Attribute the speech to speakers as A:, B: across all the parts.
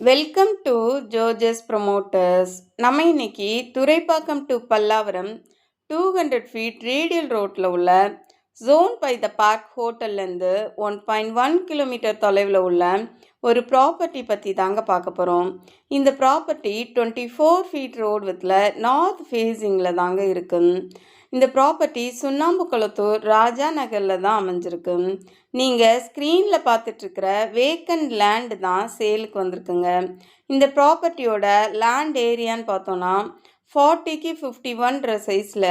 A: Welcome to ஜோஜஸ் promoters. நம்ம இன்னைக்கு Thoraipakkam to Pallavaram 200 feet radial ரோட்டில் உள்ள ஜோன் பை த பார்க் ஹோட்டல்லேருந்து 1.1 கிலோமீட்டர் தொலைவில் உள்ள ஒரு ப்ராப்பர்ட்டி பற்றி தாங்க பார்க்க போகிறோம். இந்த ப்ராப்பர்ட்டி 24 ஃபீட் ரோடு வித்தில் நார்த் ஃபேஸிங்கில் தாங்க இருக்குது. இந்த ப்ராப்பர்ட்டி சுண்ணாம்புக்குளத்தூர் ராஜா நகரில் தான் அமைஞ்சிருக்கு. நீங்கள் ஸ்க்ரீனில் பார்த்துட்ருக்கிற வேக்கண்ட் லேண்டு தான் சேலுக்கு வந்திருக்குங்க. இந்த ப்ராப்பர்ட்டியோட லேண்ட் ஏரியான்னு பார்த்தோன்னா 40க்கு 51 சைஸில்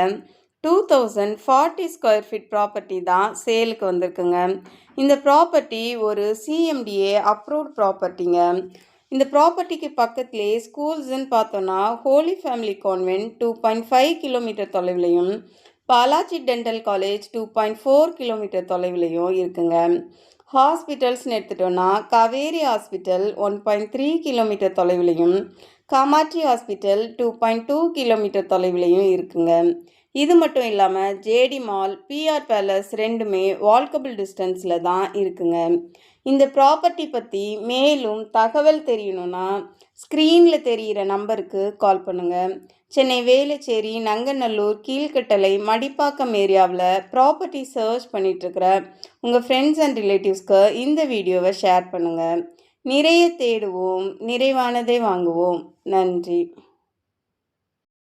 A: 2040 ஸ்கொயர் ஃபீட் ப்ராப்பர்ட்டி தான் சேலுக்கு வந்திருக்குங்க. இந்த ப்ராப்பர்ட்டி ஒரு சிஎம்டிஏ அப்ரூவ்ட் ப்ராப்பர்ட்டிங்க. இந்த ப்ராப்பர்ட்டிக்கு பக்கத்துலேயே ஸ்கூல்ஸ்ன்னு பார்த்தோன்னா ஹோலி ஃபேமிலி கான்வென்ட் 2.5 கிலோமீட்டர் தொலைவிலையும், பாலாஜி டென்டல் காலேஜ் 2.4 கிலோமீட்டர் தொலைவிலையும் இருக்குங்க. ஹாஸ்பிட்டல்ஸ்னு எடுத்துட்டோன்னா காவேரி ஹாஸ்பிட்டல் 1.3 கிலோமீட்டர் தொலைவிலையும், காமாட்சி ஹாஸ்பிட்டல் 2.2 கிலோமீட்டர் தொலைவிலையும் இருக்குங்க. இது மட்டும் இல்லாமல் ஜேடி மால், பிஆர் பேலஸ் ரெண்டுமே வால்கபிள் டிஸ்டன்ஸில் தான் இருக்குங்க. இந்த ப்ராப்பர்ட்டி பற்றி மேலும் தகவல் தெரியணும்னா ஸ்க்ரீனில் தெரிகிற நம்பருக்கு கால் பண்ணுங்கள். சென்னை வேளச்சேரி, நங்கநல்லூர், கீழ்கட்டளை, மடிப்பாக்கம் ஏரியாவில் ப்ராப்பர்ட்டி சர்ச் பண்ணிகிட்ருக்கிற உங்கள் ஃப்ரெண்ட்ஸ் அண்ட் ரிலேட்டிவ்ஸ்க்கு இந்த வீடியோவை ஷேர் பண்ணுங்கள். நிறைய தேடுவோம், நிறைவானதை வாங்குவோம். நன்றி.